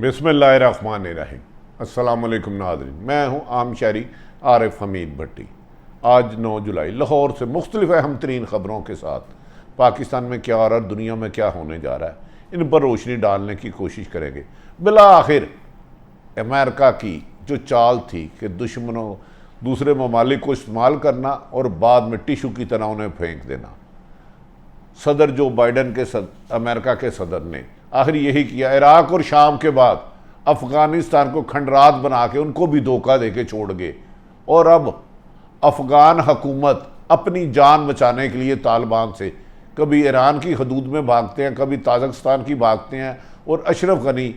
बिस्मिल्लाहिर्रहमानिर्रहीम। अस्सलामुअलैकुम नाज़रीन, मैं हूँ आम शहरी आरिफ हमीद भट्टी। आज 9 जुलाई लाहौर से मुख्तलिफ अहम तरीन ख़बरों के साथ पाकिस्तान में क्या हो रहा है, दुनिया में क्या होने जा रहा है, इन पर रोशनी डालने की कोशिश करेंगे। बिला आखिर अमेरिका की जो चाल थी कि दुश्मनों दूसरे ममालिक को इस्तेमाल करना और बाद में टिशू की तरह उन्हें फेंक देना, सदर जो बाइडन के अमेरिका के सदर ने आखिर यही किया। इराक और शाम के बाद अफ़गानिस्तान को खंडरात बना के उनको भी धोखा दे के छोड़ गए और अब अफ़गान हुकूमत अपनी जान बचाने के लिए तालिबान से कभी ईरान की हदूद में भागते हैं, कभी ताजिकिस्तान की भागते हैं और अशरफ गनी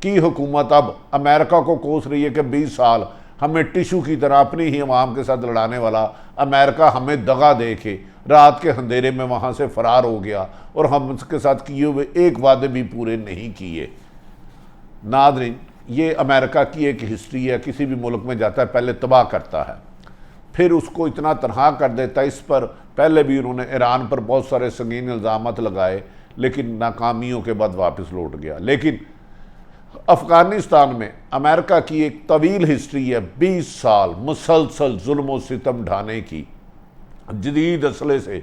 की हुकूमत अब अमेरिका को कोस रही है कि 20 साल हमें टिशू की तरह अपनी ही अवाम के साथ लड़ाने वाला अमेरिका हमें दगा दे के रात के अंधेरे में वहाँ से फरार हो गया और हम उसके साथ किए हुए एक वादे भी पूरे नहीं किए। नाज़रीन, ये अमेरिका की एक हिस्ट्री है। किसी भी मुल्क में जाता है पहले तबाह करता है, फिर उसको इतना तनहा कर देता है। इस पर पहले भी उन्होंने ईरान पर बहुत सारे संगीन इल्ज़ामात लगाए, लेकिन नाकामियों के बाद वापस लौट गया। लेकिन अफ़गानिस्तान में अमेरिका की एक तवील हिस्ट्री है, 20 साल मुसलसल जुल्म और सितम ढाने की, जदीद असले से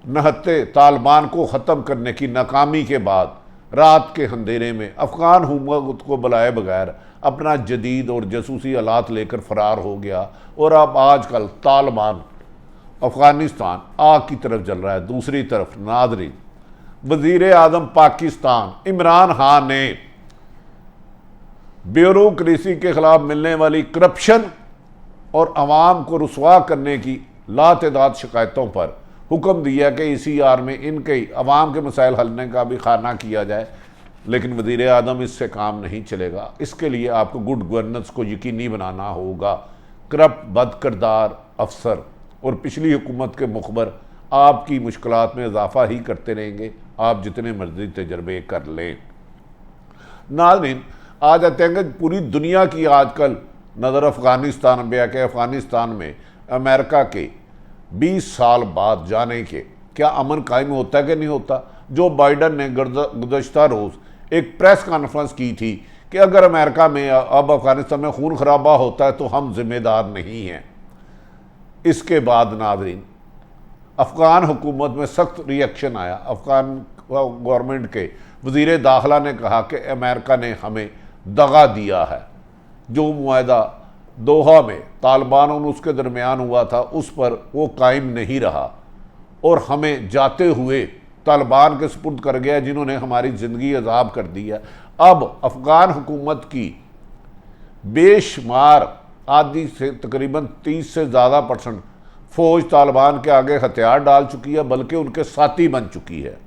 नहत्ते तालिबान को ख़त्म करने की नाकामी के बाद रात के अंधेरे में अफ़गान हुकूमत को बुलाए बगैर अपना जदीद और जासूसी आलात लेकर फ़रार हो गया और अब आजकल तालिबान अफ़गानिस्तान आग की तरफ जल रहा है। दूसरी तरफ नाज़रीन, वज़ीर आज़म पाकिस्तान इमरान खान ने ब्यूरोक्रेसी के ख़िलाफ़ मिलने वाली करप्शन और आवाम को रुसवा करने की लातदाद शिकायतों पर हुक्म दिया कि ECR में इनके अवाम के मसाइल हलने का भी खाना किया जाए। लेकिन वज़ीर आज़म इससे काम नहीं चलेगा। इसके लिए आपको गुड गवर्नेंस को यकीनी बनाना होगा। करप्ट बदकिरदार अफसर और पिछली हुकूमत के मुखबर आपकी मुश्किलात में इजाफा ही करते रहेंगे, आप जितने मर्जी तजर्बे कर लें। नाज़रीन, आ जाते हैं कि पूरी दुनिया की आजकल नज़र अफ़गानिस्तान पे है कि अफ़गानिस्तान में अमेरिका के 20 साल बाद जाने के क्या अमन कायम होता है कि नहीं होता। जो बाइडन ने गुज़श्ता रोज़ एक प्रेस कॉन्फ्रेंस की थी कि अगर अमेरिका में अब अफ़गानिस्तान में खून खराबा होता है तो हम जिम्मेदार नहीं हैं। इसके बाद नाज़रीन, अफ़गान हुकूमत में सख्त रिएक्शन आया। अफ़गान गवर्नमेंट के वज़ीर दाखिला ने कहा कि अमेरिका ने हमें दगा दिया है। जो मुआहदा दोहा में तालिबान और उसके दरमियान हुआ था उस पर वो कायम नहीं रहा और हमें जाते हुए तालिबान के सुपुर्द कर गया, जिन्होंने हमारी ज़िंदगी अजाब कर दी है। अब अफ़गान हुकूमत की बेशुमार आधी से तकरीबन 30 से ज़्यादा % फ़ौज तालिबान के आगे हथियार डाल चुकी है, बल्कि उनके साथी बन चुकी है।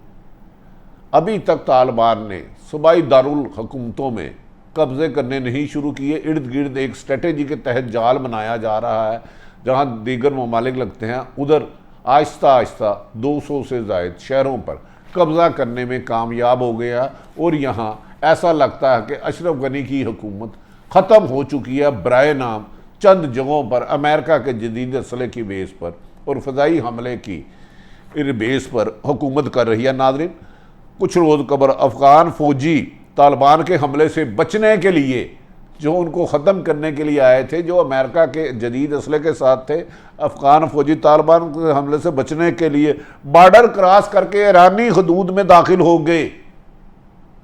अभी तक तालिबान ने सूबाई दारुल हुकूमतों में कब्ज़े करने नहीं शुरू किए। इर्द गिर्द एक स्ट्रेटेजी के तहत जाल बनाया जा रहा है, जहां दीगर ममालिक लगते हैं उधर आहिस्ता आहिस्ता 200 से ज़ायद शहरों पर कब्ज़ा करने में कामयाब हो गया और यहाँ ऐसा लगता है कि अशरफ गनी की हुकूमत ख़त्म हो चुकी है। बराए नाम चंद जगहों पर अमेरिका के जदीद असले की बेस पर और फ़ज़ाई हमले की बेस पर हुकूमत कर रही है। नाज़रीन, कुछ रोज़ कबर अफ़गान फ़ौजी तालिबान के हमले से बचने के लिए, जो उनको ख़त्म करने के लिए आए थे, जो अमेरिका के जदीद असले के साथ थे, अफ़गान फ़ौजी तालिबान के हमले से बचने के लिए बॉर्डर क्रॉस करके ईरानी हदूद में दाखिल हो गए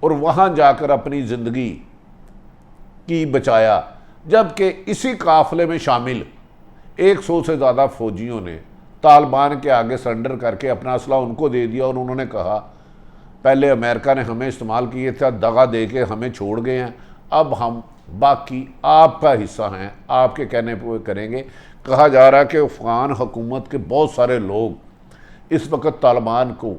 और वहाँ जाकर अपनी ज़िंदगी की बचाया। जबकि इसी काफ़िले में शामिल 100 से ज़्यादा फ़ौजियों ने तालिबान के आगे सरेंडर करके अपना असला उनको दे दिया और उन्होंने कहा, पहले अमेरिका ने हमें इस्तेमाल किए थे, दगा दे के हमें छोड़ गए हैं, अब हम बाकी आपका हिस्सा हैं, आपके कहने पर करेंगे। कहा जा रहा है कि अफ़गान हुकूमत के बहुत सारे लोग इस वक्त तालिबान को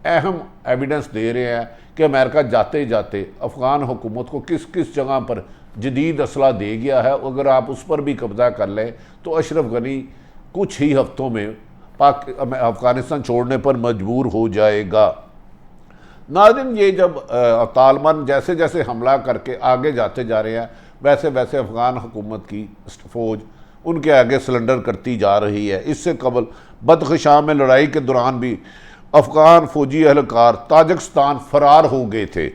अहम एविडेंस दे रहे हैं कि अमेरिका जाते जाते अफ़गान हुकूमत को किस किस जगह पर जदीद असला दे गया है। अगर आप उस पर भी कब्ज़ा कर लें तो अशरफ गनी कुछ ही हफ्तों में अफ़गानिस्तान छोड़ने पर मजबूर हो जाएगा। नाज़रीन, ये जब तालिबान जैसे जैसे हमला करके आगे जाते जा रहे हैं, वैसे वैसे अफ़गान हुकूमत की फ़ौज उनके आगे सरेंडर करती जा रही है। इससे कबल बदख्शां में लड़ाई के दौरान भी अफ़गान फ़ौजी एहलकार ताजिकिस्तान फ़रार हो गए थे।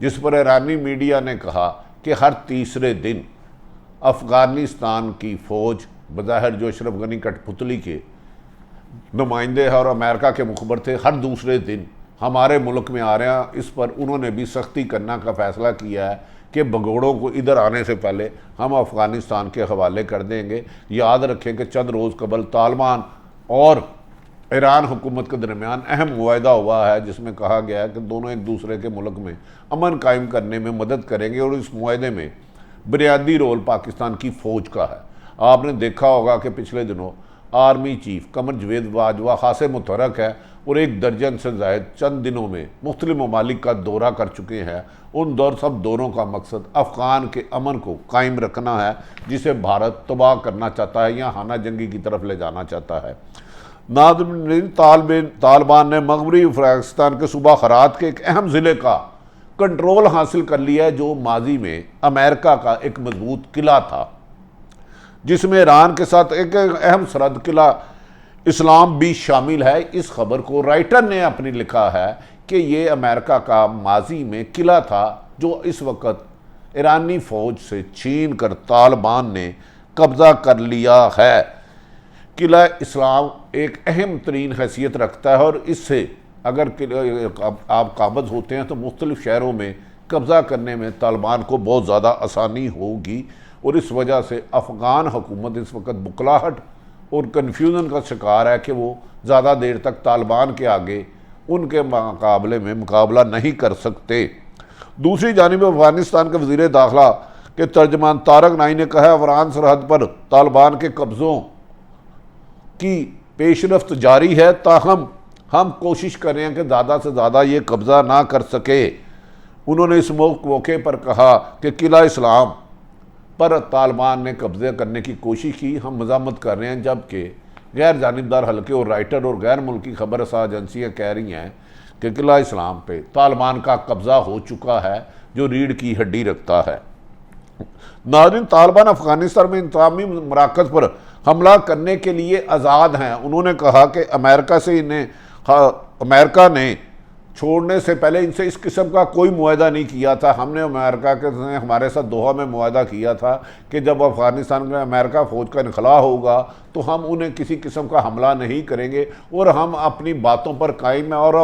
जिस पर ईरानी मीडिया ने कहा कि हर तीसरे दिन अफ़गानिस्तान की फ़ौज, बज़ाहिर जो अशरफ गनी कठपुतली के नुमाइंदे हैं और अमेरिका के मुखबर थे, हर दूसरे दिन हमारे मुल्क में आ रहे हैं। इस पर उन्होंने भी सख्ती करने का फ़ैसला किया है कि भगोड़ों को इधर आने से पहले हम अफ़गानिस्तान के हवाले कर देंगे। याद रखें कि चंद रोज़ कबल तालिबान और ईरान हुकूमत के दरमियान अहम मुआहदा हुआ है, जिसमें कहा गया है कि दोनों एक दूसरे के मुल्क में अमन कायम करने में मदद करेंगे और इस मुआहदे में बुनियादी रोल पाकिस्तान की फ़ौज का है। आपने देखा होगा कि पिछले दिनों आर्मी चीफ कमर जवेद बाजवा खासे मुतहरक है और 1 दर्जन से ज़ायद चंद दिनों में मुख्तलिफ ममालिक का दौरा कर चुके हैं। उन सब दौरों का मकसद अफ़गान के अमन को कायम रखना है, जिसे भारत तबाह करना चाहता है या खाना जंगी की तरफ ले जाना चाहता है। तालिबान ने मगरबी अफ़गानिस्तान के सूबा हरात के एक अहम ज़िले का कंट्रोल हासिल कर लिया है, जो माजी में अमेरिका का एक मजबूत किला था, जिसमें ईरान के साथ एक अहम सरहद किला इस्लाम भी शामिल है। इस खबर को राइटर ने अपनी लिखा है कि ये अमेरिका का माजी में किला था, जो इस वक्त ईरानी फ़ौज से छीन कर तालिबान ने कब्ज़ा कर लिया है। किला इस्लाम एक अहम तरीन हैसियत रखता है और इससे अगर आप काबज़ होते हैं तो मुख्तलिफ़ शहरों में कब्ज़ा करने में तालिबान को बहुत ज़्यादा आसानी होगी और इस वजह से अफ़गान हुकूमत इस वक्त बुकलाहट और कन्फ्यूज़न का शिकार है कि वो ज़्यादा देर तक तालिबान के आगे उनके मुकाबले में मुकाबला नहीं कर सकते। दूसरी जानिब अफ़गानिस्तान के वज़ीर दाखिला के तर्जमान तारक नाई ने कहा, अफगान सरहद पर तालिबान के कब्ज़ों की पेशरफ्त जारी है, ताहम हम कोशिश कर रहे हैं कि ज़्यादा से ज़्यादा ये कब्ज़ा ना कर सके। उन्होंने इस मौके पर कहा कि किला इस्लाम पर तालिबान ने कब्ज़े करने की कोशिश की, हम मज़ामत कर रहे हैं, जबकि गैर जानिबदार हल्के और राइटर और गैर मुल्की खबर रसा एजेंसियाँ कह रही हैं कि किला इस्लाम पे तालिबान का कब्ज़ा हो चुका है, जो रीढ़ की हड्डी रखता है। नाज़रीन, तालिबान अफ़गानिस्तान में इंतज़ामी मराकज़ पर हमला करने के लिए आज़ाद हैं। उन्होंने कहा कि अमेरिका ने छोड़ने से पहले इनसे इस किस्म का कोई मुआहदा नहीं किया था। हमने अमेरिका के ने हमारे साथ दोहा में मुआहदा किया था कि जब अफ़गानिस्तान में अमेरिका फ़ौज का इनखला होगा तो हम उन्हें किसी किस्म का हमला नहीं करेंगे और हम अपनी बातों पर कायम हैं। और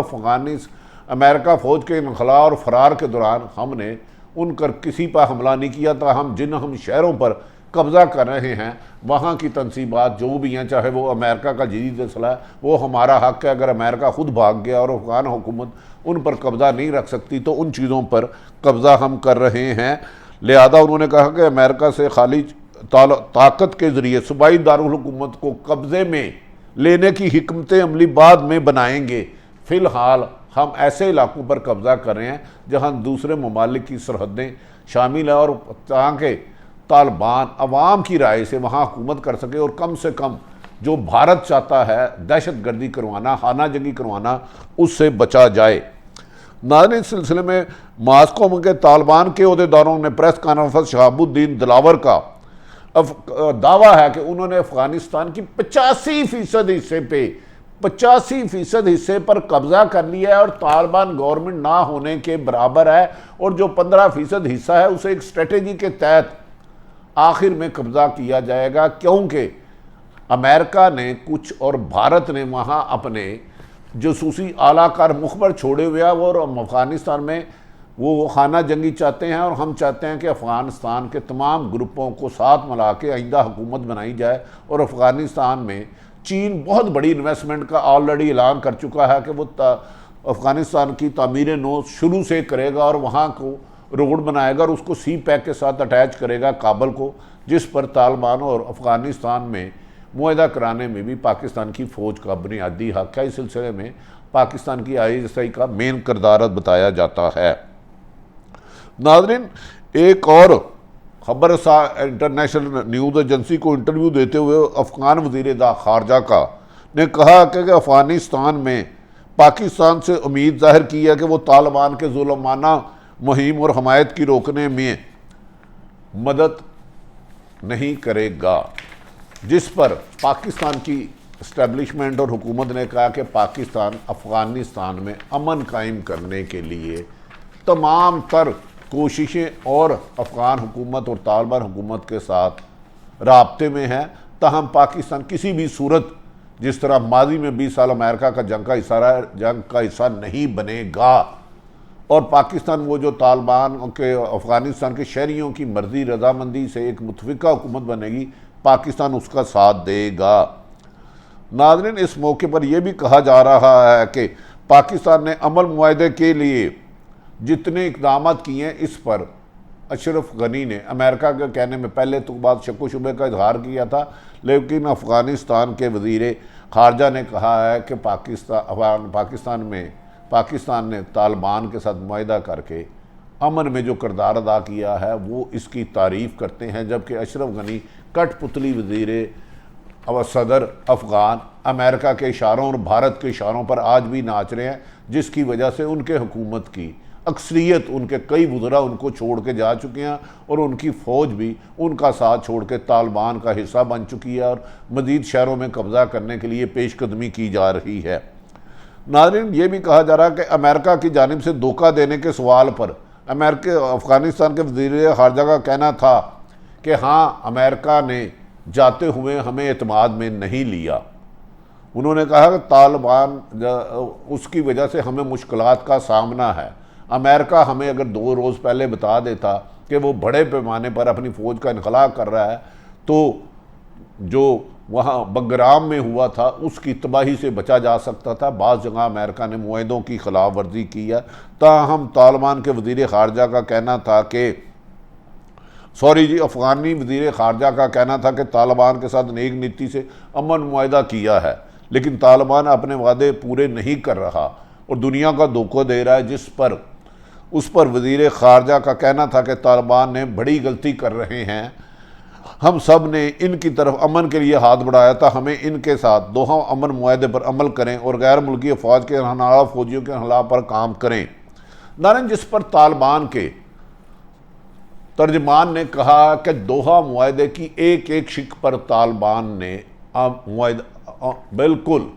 अमेरिका फ़ौज के इनखला और फ़रार के दौरान हमने उन पर किसी पर हमला नहीं किया था। हम शहरों पर कब्ज़ा कर रहे हैं, वहाँ की तनसीबात जो भी हैं, चाहे वो अमेरिका का जदीद असला है, वो हमारा हक़ है। अगर अमेरिका ख़ुद भाग गया और अफ़गान हुकूमत उन पर कब्ज़ा नहीं रख सकती तो उन चीज़ों पर कब्ज़ा हम कर रहे हैं। लिहाजा उन्होंने कहा कि अमेरिका से खाली ताकत के ज़रिए सूबाई दारुल हुकूमत को कब्ज़े में लेने की हिकमत अमली बाद में बनाएंगे। फ़िलहाल हम ऐसे इलाकों पर कब्ज़ा कर रहे हैं जहाँ दूसरे ममालिक की सरहदें शामिल हैं और ताकि तालिबान अवाम की राय से वहाँ हुकूमत कर सके और कम से कम जो भारत चाहता है दहशत गर्दी करवाना, खाना जंगी करवाना, उससे बचा जाए। नाज़रीन, इस सिलसिले में मास्को में के तालिबान के अहदेदारों ने प्रेस कॉन्फ्रेंस शहाबुद्दीन दिलावर का दावा है कि उन्होंने अफ़गानिस्तान की 85% हिस्से पे 85% हिस्से पर कब्ज़ा कर लिया है और तालिबान गवर्नमेंट ना होने के बराबर है और जो 15% हिस्सा है उसे एक स्ट्रेटेजी के तहत आखिर में कब्ज़ा किया जाएगा, क्योंकि अमेरिका ने कुछ और भारत ने वहाँ अपने जासूसी आलाकार मुखबर छोड़े हुए हैं और अफ़गानिस्तान में वो खाना जंगी चाहते हैं और हम चाहते हैं कि अफ़गानिस्तान के तमाम ग्रुपों को साथ मिला के आइंदा हुकूमत बनाई जाए। और अफ़गानिस्तान में चीन बहुत बड़ी इन्वेस्टमेंट का ऑलरेडी ऐलान कर चुका है कि वो अफ़गानिस्तान की तामीर नौ शुरू से करेगा और वहाँ को रोड बनाएगा और उसको सी पैक के साथ अटैच करेगा काबल को, जिस पर तालिबान और अफ़गानिस्तान में मुआहदा कराने में भी पाकिस्तान की फ़ौज का बुनियादी हक़ है। इस सिलसिले में पाकिस्तान की ISI का मेन किरदार बताया जाता है। नाज़रीन, एक और खबर इंटरनेशनल न्यूज़ एजेंसी को इंटरव्यू देते हुए अफ़गान वज़ीर ख़ारजा का ने कहा कि अफ़गानिस्तान में पाकिस्तान से उम्मीद ज़ाहिर की है कि वो तालिबान के जुल्माना मुहिम और हमायत की रोकने में मदद नहीं करेगा, जिस पर पाकिस्तान की इस्टेब्लिशमेंट और हुकूमत ने कहा कि पाकिस्तान अफ़गानिस्तान में अमन कायम करने के लिए तमाम तर कोशिशें और अफ़गान हुकूमत और तालिबान हुकूमत के साथ राब्ते में है। ताहम पाकिस्तान किसी भी सूरत, जिस तरह माजी में 20 साल अमेरिका का जंग का हिस्सा रहा है, जंग का हिस्सा नहीं बनेगा। और पाकिस्तान वो जो तालिबान के अफ़गानिस्तान के शहरियों की मर्जी रजामंदी से एक मुतफ़िका हुकूमत बनेगी, पाकिस्तान उसका साथ देगा। नाज़रीन, इस मौके पर यह भी कहा जा रहा है कि पाकिस्तान ने अमन मुआहदे के लिए जितने इक़दाम किए हैं, इस पर अशरफ गनी ने अमेरिका के कहने में पहले तो बात शक शुबे का इजहार किया था, लेकिन अफ़गानिस्तान के वज़ीर ख़ारजा ने कहा है कि पाकिस्तान ने तालिबान के साथ मुआहदा करके अमन में जो किरदार अदा किया है वो इसकी तारीफ़ करते हैं। जबकि अशरफ गनी कठपुतली वज़ीर सदर अफ़गान अमेरिका के इशारों और भारत के इशारों पर आज भी नाच रहे हैं, जिसकी वजह से उनके हुकूमत की अक्सरियत, उनके कई वज़रा उनको छोड़ के जा चुके हैं और उनकी फ़ौज भी उनका साथ छोड़ के तालिबान का हिस्सा बन चुकी है और मज़ीद शहरों में कब्ज़ा करने के लिए पेशकदमी की जा रही है। नाज़रीन, ये भी कहा जा रहा है कि अमेरिका की जानिब से धोखा देने के सवाल पर अफ़गानिस्तान के वज़ीर ख़ारजा का कहना था कि हाँ, अमेरिका ने जाते हुए हमें एतमाद में नहीं लिया। उन्होंने कहा कि तालिबान उसकी वजह से हमें मुश्किलात का सामना है। अमेरिका हमें अगर 2 रोज़ पहले बता देता कि वो बड़े पैमाने पर अपनी फ़ौज का इनखला कर रहा है, तो जो वहाँ बग्राम में हुआ था उसकी तबाही से बचा जा सकता था। बाज़ जगह अमेरिका ने मुआहदों की खिलाफ वर्जी की है। ताहम तालिबान के वज़ीर ख़ारजा का कहना था कि अफ़गानी वज़ीर ख़ारजा का कहना था कि तालिबान के साथ नेक नीति से अमन मुआहदा किया है, लेकिन तालिबान अपने वादे पूरे नहीं कर रहा और दुनिया का धोखा दे रहा है, उस पर वज़ीर ख़ारजा का कहना था कि तालिबान ने बड़ी गलती कर रहे हैं। हम सब ने इनकी तरफ अमन के लिए हाथ बढ़ाया था, हमें इनके साथ दोहा अमन मुआहदे पर अमल करें और गैर मुल्की अफवाज के फौजियों के हमला पर काम करें। नारन, जिस पर तालिबान के तर्जमान ने कहा कि दोहा मुआहदे की एक एक शिक पर तालिबान ने बिल्कुल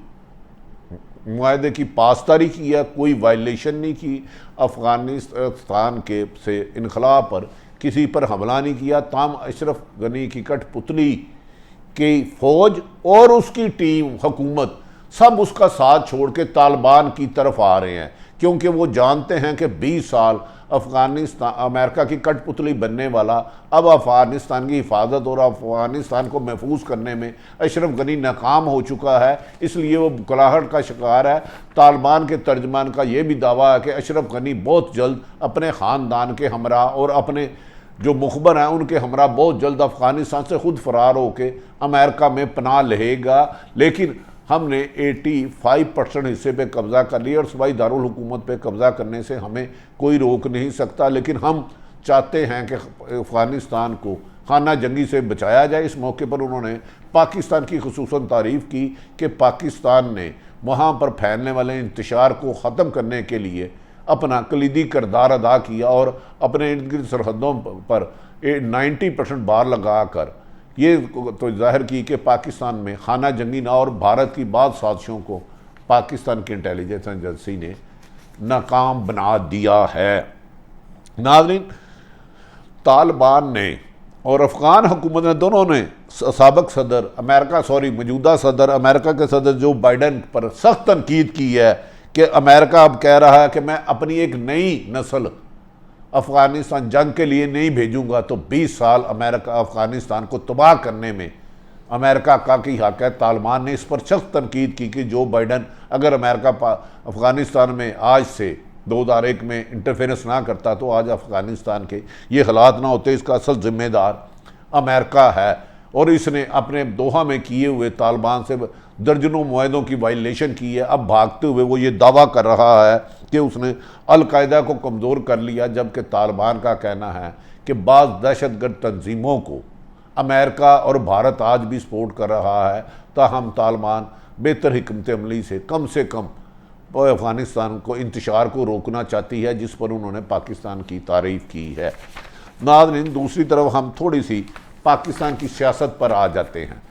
मुआहदे की पासदारी की है, कोई वायलेशन नहीं की, अफ़गानिस्तान के से इनखला पर किसी पर हमला नहीं किया। ताम अशरफ गनी की कठपुतली की फ़ौज और उसकी टीम हुकूमत सब उसका साथ छोड़ के तालिबान की तरफ आ रहे हैं, क्योंकि वो जानते हैं कि 20 साल अफ़गानिस्तान अमेरिका की कठपुतली बनने वाला अब अफ़गानिस्तान की हिफाजत और अफ़गानिस्तान को महफूज करने में अशरफ गनी नाकाम हो चुका है, इसलिए वो बुखलाहट का शिकार है। तालिबान के तर्जमान का ये भी दावा है कि अशरफ गनी बहुत जल्द अपने ख़ानदान के हमरा और अपने जो मुखबर हैं उनके हमरा बहुत जल्द अफ़गानिस्तान से ख़ुद फ़रार होकर अमेरिका में पनाह लेगा। लेकिन हमने 85% हिस्से पे कब्ज़ा कर लिया और सूबाई दारुल हुकूमत पे कब्ज़ा करने से हमें कोई रोक नहीं सकता, लेकिन हम चाहते हैं कि अफ़गानिस्तान को खाना जंगी से बचाया जाए। इस मौके पर उन्होंने पाकिस्तान की खुसूसन तारीफ़ की कि पाकिस्तान ने वहाँ पर फैलने वाले इंतशार को ख़त्म करने के लिए अपना कलीदी किरदार अदा किया और अपने इर्द गिर्द सरहदों पर 90% बार लगा कर ये तो जाहिर की कि पाकिस्तान में खाना जंगी ना और भारत की बाद साजिशों को पाकिस्तान की इंटेलिजेंस एजेंसी ने नाकाम बना दिया है। नाज़रीन, तालिबान ने और अफ़गान हुकूमत ने दोनों ने साबिक़ सदर मौजूदा सदर अमेरिका के सदर जो बाइडन पर सख्त तनकीद की है कि अमेरिका अब कह रहा है कि मैं अपनी एक नई नस्ल अफ़गानिस्तान जंग के लिए नहीं भेजूंगा, तो 20 साल अमेरिका अफ़गानिस्तान को तबाह करने में अमेरिका का की हक है। तालिबान ने इस पर सख्त तनकीद की कि जो बाइडन अगर अमेरिका अफ़गानिस्तान में आज से 2001 में इंटरफेरेंस ना करता तो आज अफ़गानिस्तान के ये हालात ना होते। इसका असल जिम्मेदार अमेरिका है और इसने अपने दोहा में किए हुए तालिबान से दर्जनों मुआहदों की वायलेशन की है। अब भागते हुए वो ये दावा कर रहा है कि उसने अल-कायदा को कमज़ोर कर लिया, जबकि तालिबान का कहना है कि बाज़ दहशतगर्द तंजीमों को अमेरिका और भारत आज भी सपोर्ट कर रहा है। ताहम तालिबान बेहतर हिकमत अमली से कम अफ़गानिस्तान को इंतशार को रोकना चाहती है, जिस पर उन्होंने पाकिस्तान की तारीफ़ की है। नाज़रीन, दूसरी तरफ हम थोड़ी सी पाकिस्तान की सियासत पर आ जाते हैं।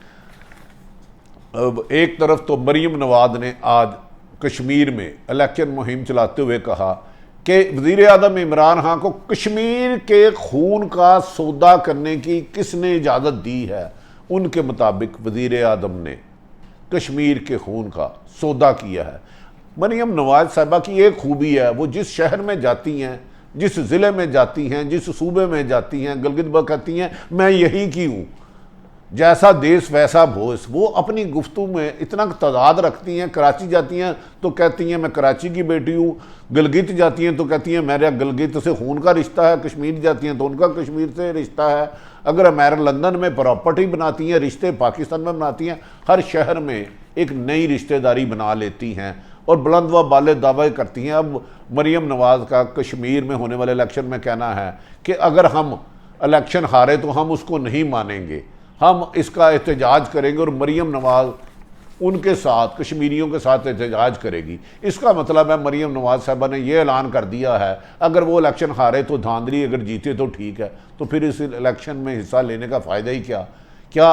अब एक तरफ तो मरीम नवाज़ ने आज कश्मीर में इलेक्शन मुहिम चलाते हुए कहा कि वज़ीर आज़म इमरान खान को कश्मीर के खून का सौदा करने की किसने इजाज़त दी है। उनके मुताबिक वज़ीर आज़म ने कश्मीर के खून का सौदा किया है। मरियम नवाज साहिबा की एक खूबी है, वो जिस शहर में जाती हैं, जिस ज़िले में जाती हैं, जिस सूबे में जाती हैं, गिलगित बल्तिस्तान कहती हैं मैं यहीं की हूँ, जैसा देश वैसा भोस। वो अपनी गुफ्तगू में इतना तजाद रखती हैं। कराची जाती हैं तो कहती हैं मैं कराची की बेटी हूँ, गिलगित जाती हैं तो कहती हैं मेरा गिलगित से खून का रिश्ता है, कश्मीर जाती हैं तो उनका कश्मीर से रिश्ता है। अगर अमेरिका लंदन में प्रॉपर्टी बनाती हैं, रिश्ते पाकिस्तान में बनाती हैं, हर शहर में एक नई रिश्तेदारी बना लेती हैं और बुलंद व बाले दावे करती हैं। अब मरियम नवाज़ का कश्मीर में होने वाले इलेक्शन में कहना है कि अगर हम इलेक्शन हारे तो हम उसको नहीं मानेंगे, हम इसका एहतजाज करेंगे और मरियम नवाज़ उनके साथ, कश्मीरियों के साथ एहतजाज करेगी। इसका मतलब है मरियम नवाज़ साहबा ने यह ऐलान कर दिया है अगर वो इलेक्शन हारे तो धांधली, अगर जीते तो ठीक है, तो फिर इस इलेक्शन में हिस्सा लेने का फ़ायदा ही क्या। क्या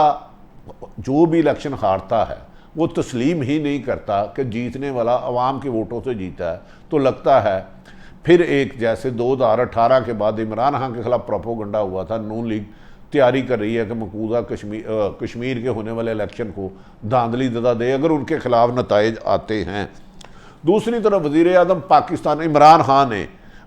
जो भी इलेक्शन हारता है वो तस्लीम ही नहीं करता कि जीतने वाला अवाम के वोटों से जीता है, तो लगता है फिर एक जैसे 2018 के बाद इमरान खान के खिलाफ प्रोपोगंडा हुआ था, नून लीग तैयारी कर रही है कि मकबूजा कश्मीर के होने वाले इलेक्शन को धांधली ददा दे अगर उनके खिलाफ नताइज आते हैं। दूसरी तरफ वज़ीर आज़म पाकिस्तान इमरान खान ने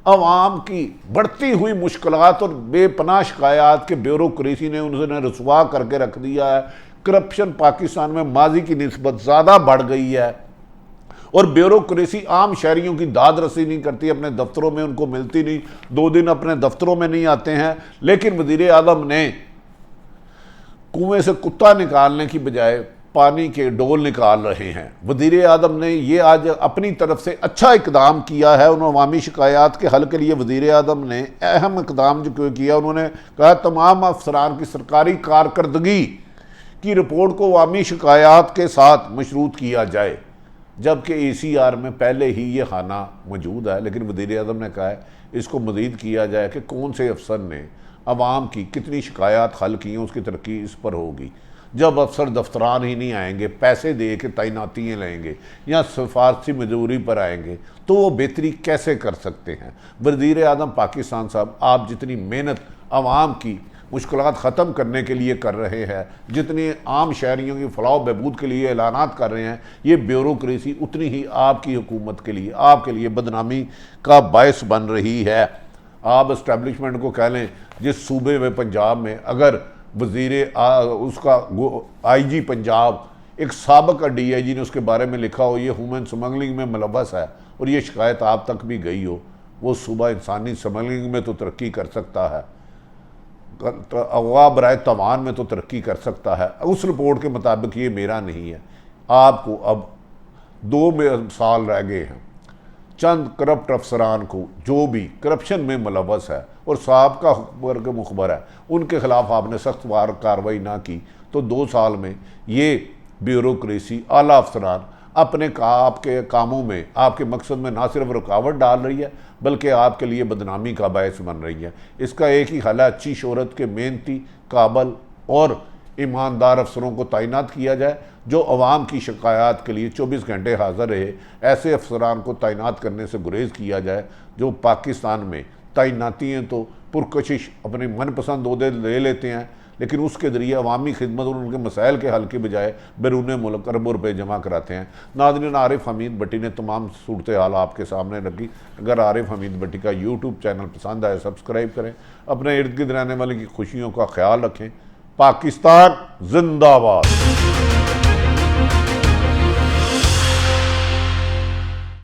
अवाम की बढ़ती हुई मुश्किलात और बेपनाह शिकायत के ब्यूरोक्रेसी ने उन्हें रसवा करके रख दिया है। करप्शन पाकिस्तान में माजी की निस्बत ज़्यादा बढ़ गई है और ब्यूरोक्रेसी आम शहरियों की दाद रसी नहीं करती, अपने दफ्तरों में उनको मिलती नहीं, 2 दिन अपने दफ्तरों में नहीं आते हैं। लेकिन वज़ीर आज़म ने कुएं से कुत्ता निकालने की बजाय पानी के डोल निकाल रहे हैं। वज़ीर आज़म ने ये आज अपनी तरफ से अच्छा इकदाम किया है। उन अवामी शिकायत के हल के लिए वज़ीर आज़म ने अहम इकदाम जो किया, उन्होंने कहा तमाम अफसरान की सरकारी कारकर्दगी की रिपोर्ट को अवामी शिकायत के साथ मशरूत किया जाए, जबकि ACR में पहले ही ये खाना मौजूद है। लेकिन वज़ीर आज़म ने कहा है इसको मज़ीद किया जाए कि कौन से अफसर ने अवाम की कितनी शिकायत हल की हैं, उसकी तरक्की इस पर होगी। जब अफसर दफ्तरान ही नहीं आएंगे, पैसे दे के तैनातियाँ लेंगे या सिफारसी मजदूरी पर आएंगे, तो वो बेहतरी कैसे कर सकते हैं। वज़ीर आज़म पाकिस्तान साहब, आप जितनी मेहनत अवाम की मुश्किलात ख़त्म करने के लिए कर रहे हैं, जितनी आम शहरियों की फलाह बहबूद के लिए ऐलानात कर रहे हैं, ये ब्यूरोक्रेसी उतनी ही आपकी हुकूमत के लिए, आपके लिए बदनामी का बायस बन रही है। आप इस्टेब्लिशमेंट को कह लें, जिस सूबे में पंजाब में अगर उसका IG पंजाब एक साबिक़ DIG ने उसके बारे में लिखा हो ये ह्यूमन स्मगलिंग में मुलव्वस है और ये शिकायत आप तक भी गई हो, वो सूबा इंसानी स्मगलिंग में तो तरक्की कर सकता है, अगवा बराए तवान में तो तरक्की कर सकता है। उस रिपोर्ट के मुताबिक ये मेरा नहीं है। आपको अब 2 साल रह गए हैं, चंद करप्ट अफसरान को जो भी करप्शन में मुलव्वस है और साहबका मुखबर है, उनके खिलाफ आपने सख्त कार्रवाई ना की तो 2 साल में ये ब्यूरोक्रेसी आला अफसरान अपने आपके कामों में, आपके मकसद में ना सिर्फ रुकावट डाल रही है बल्कि आपके लिए बदनामी का बायस बन रही है। इसका एक ही हल है, अच्छी शोहरत के मेहनती, काबल और ईमानदार अफसरों को तैनात किया जाए जो अवाम की शिकायत के लिए 24 घंटे हाज़िर रहे। ऐसे अफसरान को तैनात करने से गुरेज किया जाए जो पाकिस्तान में तैनाती हैं तो पुरकशिश अपने मनपसंद ओहदे ले लेते हैं, लेकिन उसके ज़रिए अवामी खिदमत और उनके मसाइल के हल के बजाय बैरून मुल्क अरबों रुपये जमा कराते हैं। नाज़रीन, आरिफ हमीद भट्टी ने तमाम सूरत हाल आपके सामने रखी। अगर आरिफ हमीद भट्टी का YouTube चैनल पसंद आए सब्सक्राइब करें, अपने इर्द गिर्द रहने वाले की खुशियों का ख्याल रखें। पाकिस्तान जिंदाबाद।